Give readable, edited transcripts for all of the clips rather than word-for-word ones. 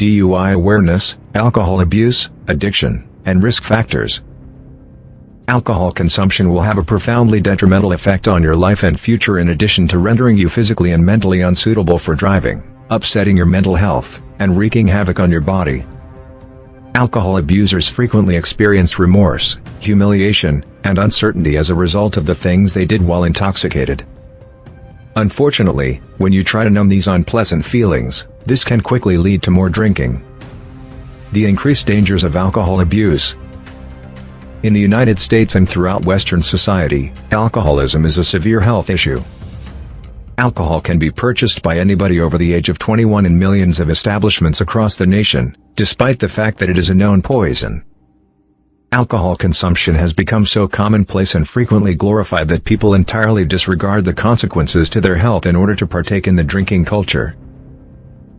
DUI awareness, alcohol abuse, addiction, and risk factors. Alcohol consumption will have a profoundly detrimental effect on your life and future, in addition to rendering you physically and mentally unsuitable for driving, upsetting your mental health, and wreaking havoc on your body. Alcohol abusers frequently experience remorse, humiliation, and uncertainty as a result of the things they did while intoxicated. Unfortunately, when you try to numb these unpleasant feelings, this can quickly lead to more drinking. The increased dangers of alcohol abuse. In the United States and throughout Western society, alcoholism is a severe health issue. Alcohol can be purchased by anybody over the age of 21 in millions of establishments across the nation, despite the fact that it is a known poison. Alcohol consumption has become so commonplace and frequently glorified that people entirely disregard the consequences to their health in order to partake in the drinking culture.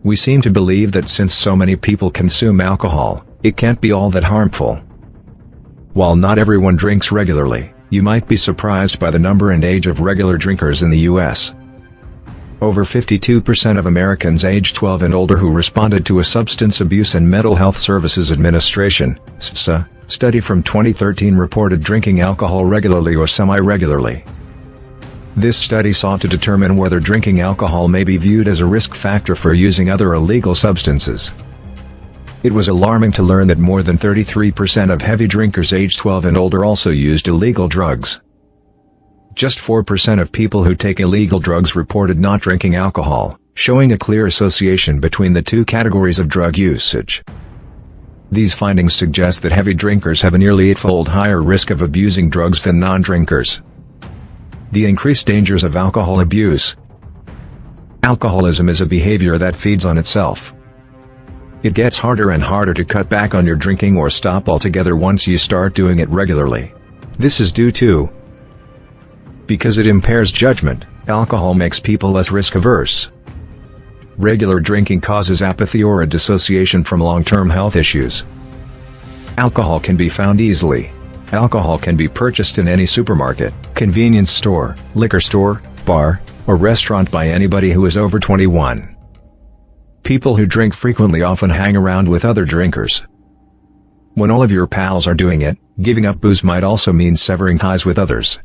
We seem to believe that since so many people consume alcohol, it can't be all that harmful. While not everyone drinks regularly, you might be surprised by the number and age of regular drinkers in the U.S. Over 52% of Americans aged 12 and older who responded to a Substance Abuse and Mental Health Services Administration (SASA) study from 2013 reported drinking alcohol regularly or semi-regularly. This study sought to determine whether drinking alcohol may be viewed as a risk factor for using other illegal substances. It was alarming to learn that more than 33% of heavy drinkers aged 12 and older also used illegal drugs. Just 4% of people who take illegal drugs reported not drinking alcohol, showing a clear association between the two categories of drug usage. These findings suggest that heavy drinkers have a nearly 8-fold higher risk of abusing drugs than non-drinkers. The increased dangers of alcohol abuse. Alcoholism is a behavior that feeds on itself. It gets harder and harder to cut back on your drinking or stop altogether once you start doing it regularly. This is due to because it impairs judgment. Alcohol makes people less risk-averse. Regular drinking causes apathy or a dissociation from long-term health issues. Alcohol can be found easily. Alcohol can be purchased in any supermarket, convenience store, liquor store, bar, or restaurant by anybody who is over 21. People who drink frequently often hang around with other drinkers. When all of your pals are doing it, giving up booze might also mean severing ties with others.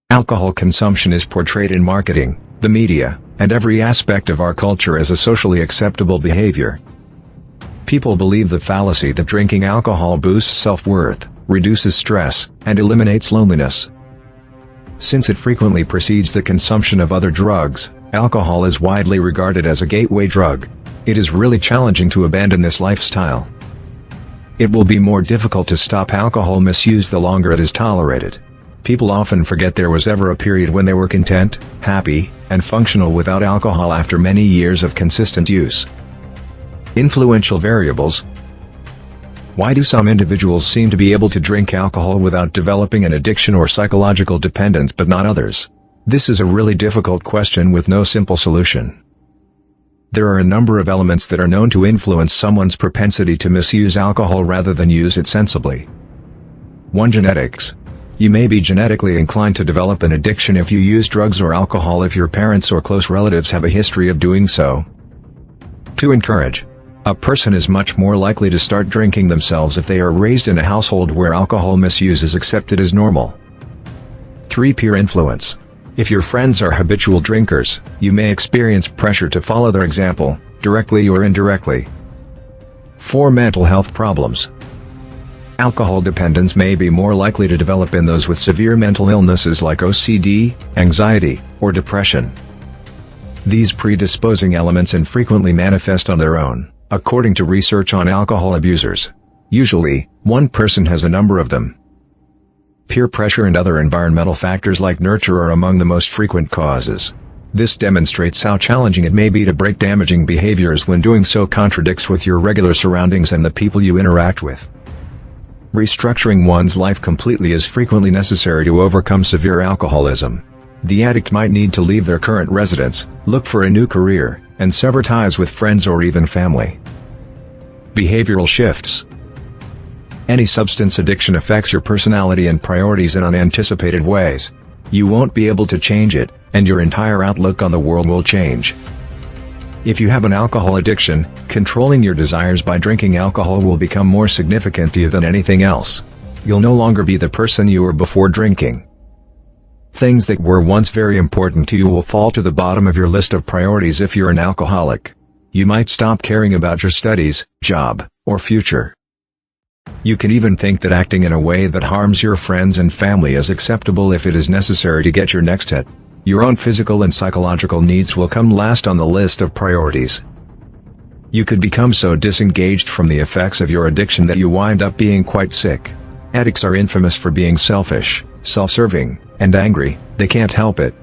Alcohol consumption is portrayed in marketing, the media, and every aspect of our culture as a socially acceptable behavior. People believe the fallacy that drinking alcohol boosts self-worth, reduces stress, and eliminates loneliness. Since it frequently precedes the consumption of other drugs, alcohol is widely regarded as a gateway drug. It is really challenging to abandon this lifestyle. It will be more difficult to stop alcohol misuse the longer it is tolerated. People often forget there was ever a period when they were content, happy, and functional without alcohol after many years of consistent use. Influential variables. Why do some individuals seem to be able to drink alcohol without developing an addiction or psychological dependence but not others? This is a really difficult question with no simple solution. There are a number of elements that are known to influence someone's propensity to misuse alcohol rather than use it sensibly. 1. Genetics. You may be genetically inclined to develop an addiction if you use drugs or alcohol if your parents or close relatives have a history of doing so. 2. Encourage. A person is much more likely to start drinking themselves if they are raised in a household where alcohol misuse is accepted as normal. 3. Peer influence. If your friends are habitual drinkers, you may experience pressure to follow their example, directly or indirectly. 4. Mental health problems. Alcohol dependence may be more likely to develop in those with severe mental illnesses like OCD, anxiety, or depression. These predisposing elements infrequently manifest on their own, according to research on alcohol abusers. Usually, one person has a number of them. Peer pressure and other environmental factors like nurture are among the most frequent causes. This demonstrates how challenging it may be to break damaging behaviors when doing so contradicts with your regular surroundings and the people you interact with. Restructuring one's life completely is frequently necessary to overcome severe alcoholism. The addict might need to leave their current residence, look for a new career, and sever ties with friends or even family. Behavioral shifts. Any substance addiction affects your personality and priorities in unanticipated ways. You won't be able to change it, and your entire outlook on the world will change. If you have an alcohol addiction, controlling your desires by drinking alcohol will become more significant to you than anything else. You'll no longer be the person you were before drinking. Things that were once very important to you will fall to the bottom of your list of priorities if you're an alcoholic. You might stop caring about your studies, job, or future. You can even think that acting in a way that harms your friends and family is acceptable if it is necessary to get your next hit. Your own physical and psychological needs will come last on the list of priorities. You could become so disengaged from the effects of your addiction that you wind up being quite sick. Addicts are infamous for being selfish, self-serving, and angry. They can't help it.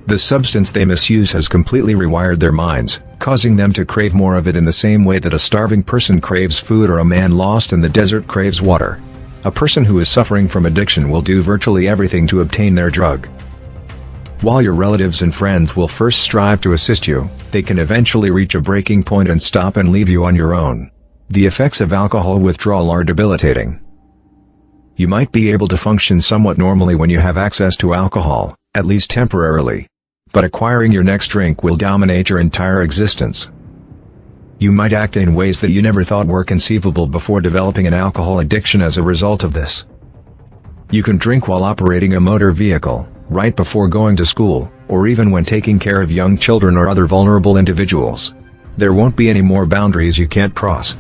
The substance they misuse has completely rewired their minds, causing them to crave more of it in the same way that a starving person craves food or a man lost in the desert craves water. A person who is suffering from addiction will do virtually everything to obtain their drug. While your relatives and friends will first strive to assist you, they can eventually reach a breaking point and stop and leave you on your own. The effects of alcohol withdrawal are debilitating. You might be able to function somewhat normally when you have access to alcohol, at least temporarily. But acquiring your next drink will dominate your entire existence. You might act in ways that you never thought were conceivable before developing an alcohol addiction as a result of this. You can drink while operating a motor vehicle, right before going to school, or even when taking care of young children or other vulnerable individuals. There won't be any more boundaries you can't cross.